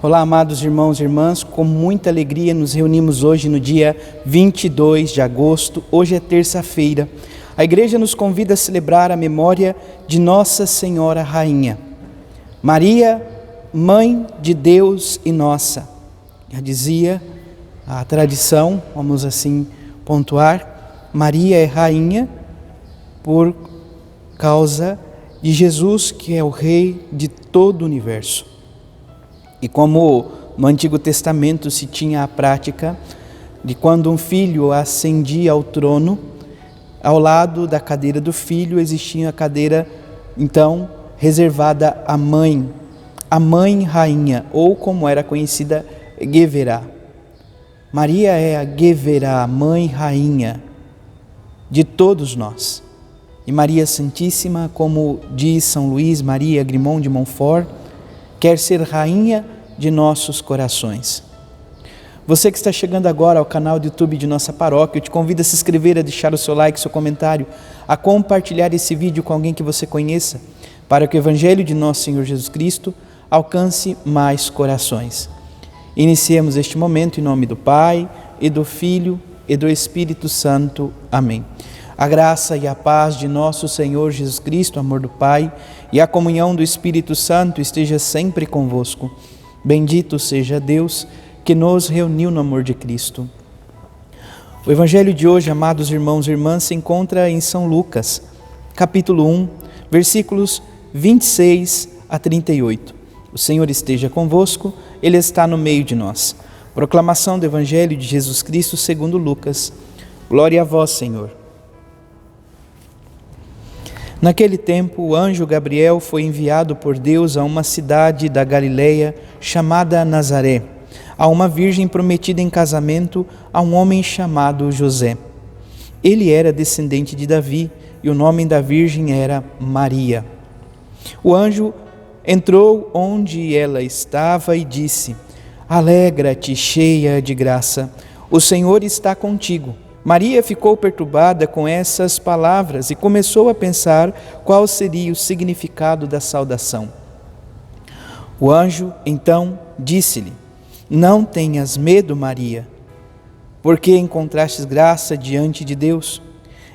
Olá, amados irmãos e irmãs, com muita alegria nos reunimos hoje no dia 22 de agosto, hoje é terça-feira. A igreja nos convida a celebrar a memória de Nossa Senhora Rainha. Maria, Mãe de Deus e nossa. Já dizia a tradição, vamos assim pontuar, Maria é rainha por causa de Jesus, que é o Rei de todo o universo. E como no Antigo Testamento se tinha a prática de quando um filho ascendia ao trono, ao lado da cadeira do filho existia a cadeira, então, reservada à mãe, a mãe rainha, ou como era conhecida, Gueverá. Maria é a Gueverá, mãe rainha de todos nós. E Maria Santíssima, como diz São Luís Maria Grimond de Montfort, quer ser rainha de nossos corações. Você que está chegando agora ao canal do YouTube de nossa paróquia, eu te convido a se inscrever, a deixar o seu like, seu comentário, a compartilhar esse vídeo com alguém que você conheça, para que o Evangelho de nosso Senhor Jesus Cristo alcance mais corações. Iniciemos este momento em nome do Pai, e do Filho, e do Espírito Santo. Amém. A graça e a paz de nosso Senhor Jesus Cristo, o amor do Pai e a comunhão do Espírito Santo esteja sempre convosco. Bendito seja Deus que nos reuniu no amor de Cristo. O Evangelho de hoje, amados irmãos e irmãs, se encontra em São Lucas, capítulo 1, versículos 26 a 38. O Senhor esteja convosco, Ele está no meio de nós. Proclamação do Evangelho de Jesus Cristo segundo Lucas. Glória a vós, Senhor. Naquele tempo, o anjo Gabriel foi enviado por Deus a uma cidade da Galileia chamada Nazaré, a uma virgem prometida em casamento a um homem chamado José. Ele era descendente de Davi e o nome da virgem era Maria. O anjo entrou onde ela estava e disse: Alegra-te, cheia de graça, o Senhor está contigo. Maria ficou perturbada com essas palavras e começou a pensar qual seria o significado da saudação. O anjo, então, disse-lhe: Não tenhas medo, Maria, porque encontrastes graça diante de Deus.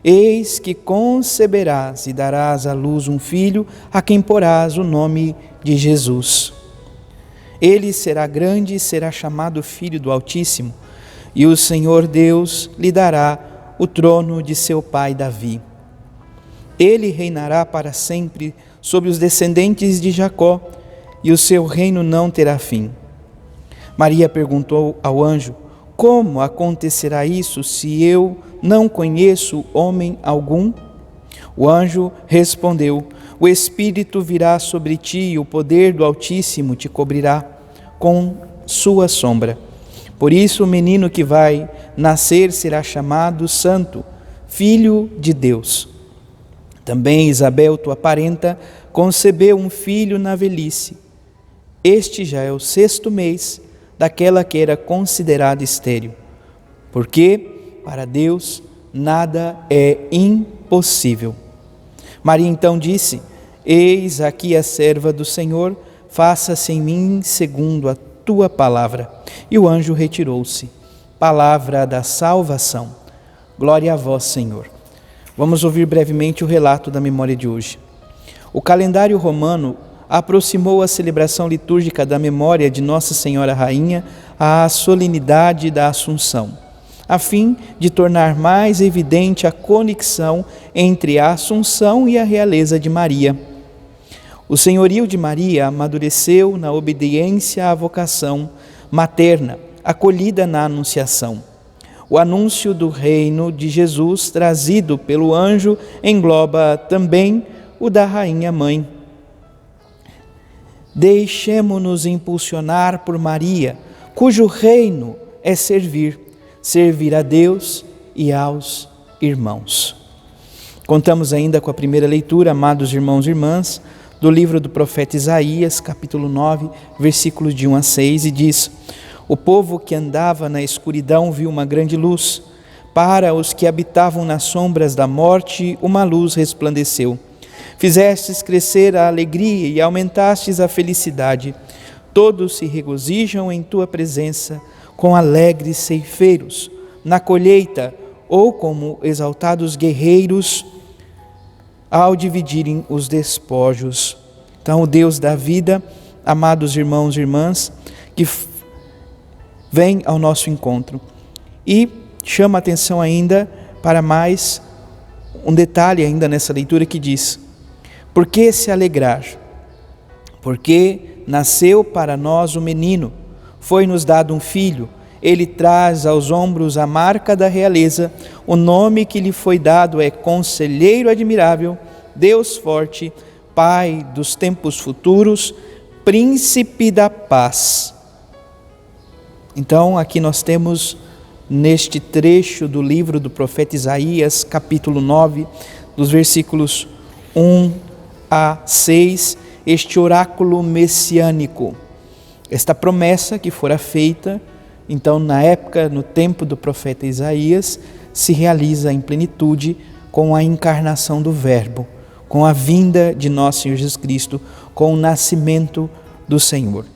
Eis que conceberás e darás à luz um filho, a quem porás o nome de Jesus. Ele será grande e será chamado Filho do Altíssimo, e o Senhor Deus lhe dará o trono de seu pai Davi. Ele reinará para sempre sobre os descendentes de Jacó, e o seu reino não terá fim. Maria perguntou ao anjo: Como acontecerá isso se eu não conheço homem algum? O anjo respondeu: O Espírito virá sobre ti e o poder do Altíssimo te cobrirá com sua sombra. Por isso o menino que vai nascer será chamado Santo, Filho de Deus. Também Isabel, tua parenta, concebeu um filho na velhice. Este já é o 6º mês daquela que era considerada estéril, porque para Deus nada é impossível. Maria então disse: Eis aqui a serva do Senhor, faça-se em mim segundo a tua palavra. E o anjo retirou-se. Palavra da salvação. Glória a vós, Senhor. Vamos ouvir brevemente o relato da memória de hoje. O calendário romano aproximou a celebração litúrgica da memória de Nossa Senhora Rainha à solenidade da Assunção, a fim de tornar mais evidente a conexão entre a Assunção e a realeza de Maria. O senhorio de Maria amadureceu na obediência à vocação materna, acolhida na Anunciação. O anúncio do reino de Jesus, trazido pelo anjo, engloba também o da Rainha Mãe. Deixemo-nos impulsionar por Maria, cujo reino é servir a Deus e aos irmãos. Contamos ainda com a primeira leitura, amados irmãos e irmãs, do livro do profeta Isaías, capítulo 9, versículos de 1 a 6, e diz: O povo que andava na escuridão viu uma grande luz. Para os que habitavam nas sombras da morte, uma luz resplandeceu. Fizestes crescer a alegria e aumentastes a felicidade. Todos se regozijam em tua presença com alegres ceifeiros, na colheita ou como exaltados guerreiros ao dividirem os despojos. Então, o Deus da vida, amados irmãos e irmãs, que vem ao nosso encontro. E chama a atenção ainda para mais um detalhe ainda nessa leitura que diz: por que se alegrar? Porque nasceu para nós um menino, foi-nos dado um filho, ele traz aos ombros a marca da realeza, o nome que lhe foi dado é Conselheiro Admirável, Deus Forte, Pai dos tempos futuros, Príncipe da Paz. Então, aqui nós temos, neste trecho do livro do profeta Isaías, capítulo 9, dos versículos 1 a 6, este oráculo messiânico, esta promessa que fora feita, então, na época, no tempo do profeta Isaías, se realiza em plenitude com a encarnação do Verbo, com a vinda de nosso Senhor Jesus Cristo, com o nascimento do Senhor.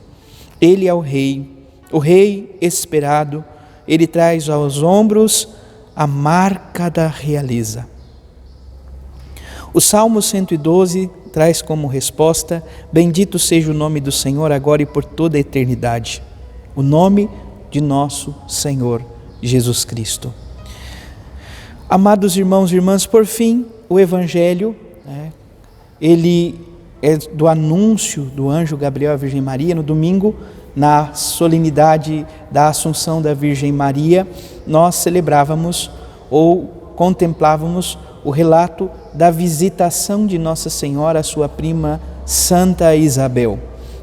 Ele é o Rei esperado, ele traz aos ombros a marca da realeza. O Salmo 112 traz como resposta: bendito seja o nome do Senhor agora e por toda a eternidade. O nome de nosso Senhor Jesus Cristo. Amados irmãos e irmãs, por fim, o Evangelho, ele é do anúncio do anjo Gabriel à Virgem Maria. No domingo, na solenidade da Assunção da Virgem Maria, nós celebrávamos ou contemplávamos o relato da visitação de Nossa Senhora à sua prima Santa Isabel.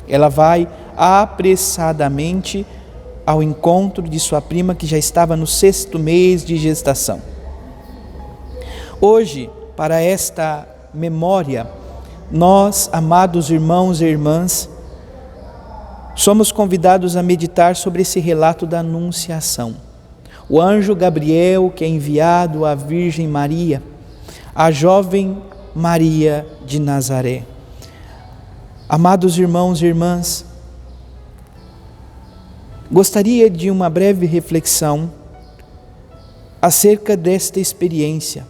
Ela vai apressadamente ao encontro de sua prima, que já estava no 6º mês de gestação. Hoje, para esta memória, nós, amados irmãos e irmãs, somos convidados a meditar sobre esse relato da Anunciação. O anjo Gabriel, que é enviado à Virgem Maria, a jovem Maria de Nazaré. Amados irmãos e irmãs, gostaria de uma breve reflexão acerca desta experiência.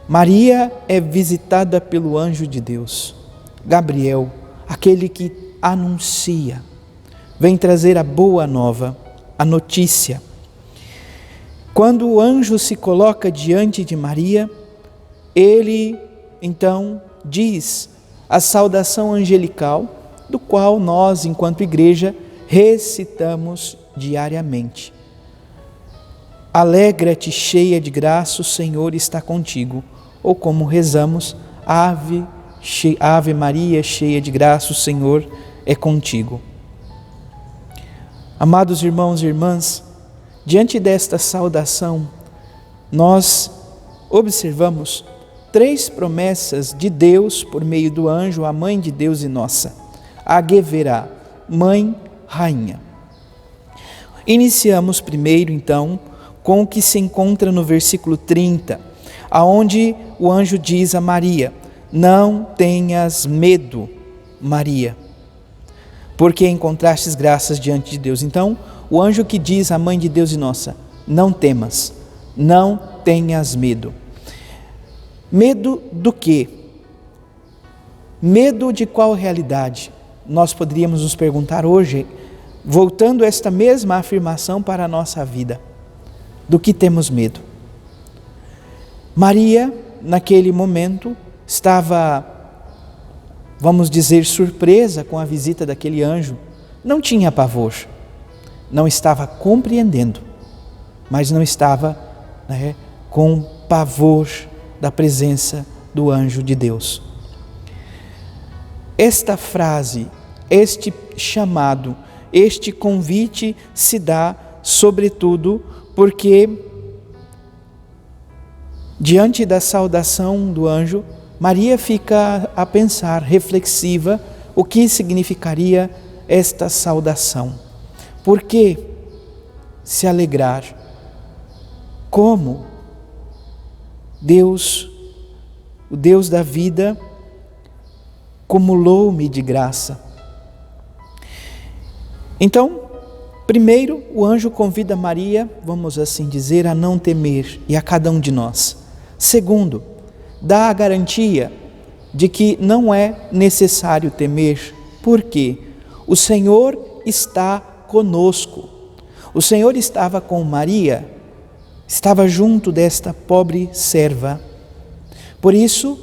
Maria é visitada pelo anjo de Deus, Gabriel, aquele que anuncia, vem trazer a boa nova, a notícia. Quando o anjo se coloca diante de Maria, ele então diz a saudação angelical, do qual nós, enquanto igreja, recitamos diariamente. Alegra-te, cheia de graça, o Senhor está contigo. Ou como rezamos, Ave Maria, cheia de graça, o Senhor é contigo. Amados irmãos e irmãs, diante desta saudação, nós observamos 3 promessas de Deus por meio do anjo, a mãe de Deus e nossa, a Geverá, mãe, rainha. Iniciamos primeiro, então, com o que se encontra no versículo 30, aonde o anjo diz a Maria: não tenhas medo, Maria, porque encontrastes graças diante de Deus. Então, o anjo que diz à mãe de Deus e nossa: não temas, não tenhas medo. Medo do quê? Medo de qual realidade? Nós poderíamos nos perguntar hoje, voltando esta mesma afirmação para a nossa vida. Do que temos medo? Maria, naquele momento, estava, vamos dizer, surpresa com a visita daquele anjo. Não tinha pavor, não estava compreendendo, mas não estava com pavor da presença do anjo de Deus. Esta frase, este chamado, este convite se dá, sobretudo, porque diante da saudação do anjo, Maria fica a pensar, reflexiva, o que significaria esta saudação. Por que se alegrar? Como Deus, o Deus da vida, cumulou-me de graça. Então, primeiro, o anjo convida Maria, vamos assim dizer, a não temer, e a cada um de nós. Segundo, dá a garantia de que não é necessário temer, porque o Senhor está conosco. O Senhor estava com Maria, estava junto desta pobre serva. Por isso,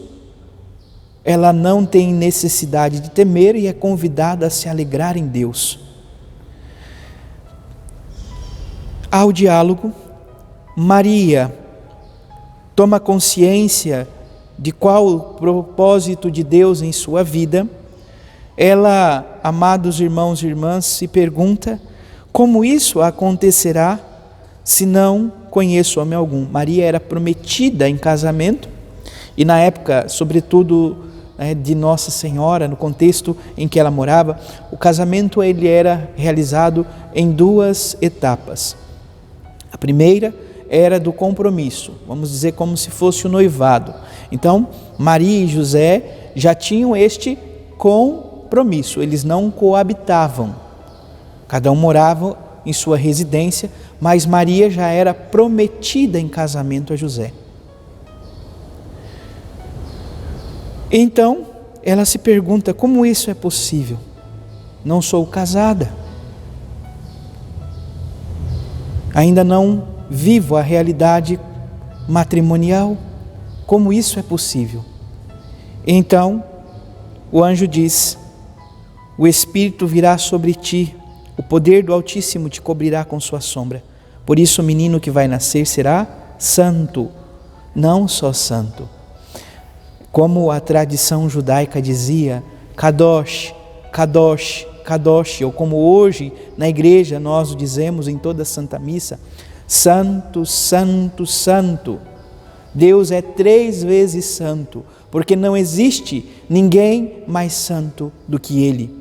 ela não tem necessidade de temer e é convidada a se alegrar em Deus. Ao diálogo, Maria toma consciência de qual o propósito de Deus em sua vida. Ela, amados irmãos e irmãs, se pergunta como isso acontecerá se não conheço homem algum. Maria era prometida em casamento e na época, sobretudo de Nossa Senhora, no contexto em que ela morava, o casamento ele era realizado em 2 etapas. A primeira era do compromisso, vamos dizer como se fosse o noivado. Então, Maria e José já tinham este compromisso, eles não coabitavam. Cada um morava em sua residência, mas Maria já era prometida em casamento a José. Então, ela se pergunta, como isso é possível? Não sou casada. Ainda não vivo a realidade matrimonial. Como isso é possível? Então, o anjo diz: o Espírito virá sobre ti, o poder do Altíssimo te cobrirá com sua sombra. Por isso o menino que vai nascer será santo, não só santo. Como a tradição judaica dizia, Kadosh, Kadosh, Kadosh, ou como hoje na igreja nós o dizemos em toda a Santa Missa, Santo, Santo, Santo. Deus é 3 vezes santo, porque não existe ninguém mais santo do que Ele.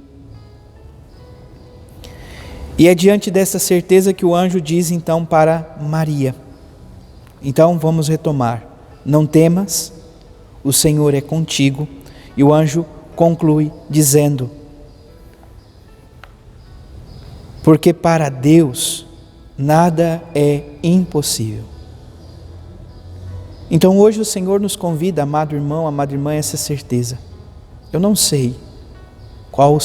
E é diante dessa certeza que o anjo diz então para Maria. Então vamos retomar. Não temas, o Senhor é contigo. E o anjo conclui dizendo: porque para Deus nada é impossível. Então hoje o Senhor nos convida, amado irmão, amada irmã, a essa certeza. Eu não sei qual os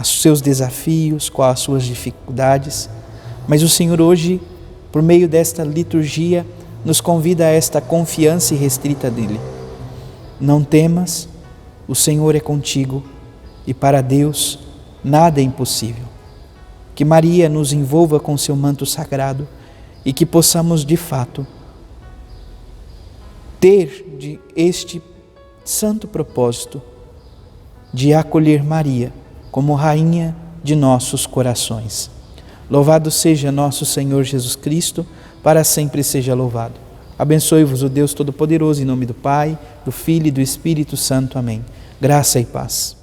seus desafios, quais as suas dificuldades, mas o Senhor hoje, por meio desta liturgia, nos convida a esta confiança irrestrita dEle. Não temas, o Senhor é contigo e para Deus nada é impossível. Que Maria nos envolva com seu manto sagrado e que possamos de fato ter este santo propósito de acolher Maria como rainha de nossos corações. Louvado seja nosso Senhor Jesus Cristo, para sempre seja louvado. Abençoe-vos o Deus Todo-Poderoso, em nome do Pai, do Filho e do Espírito Santo. Amém. Graça e paz.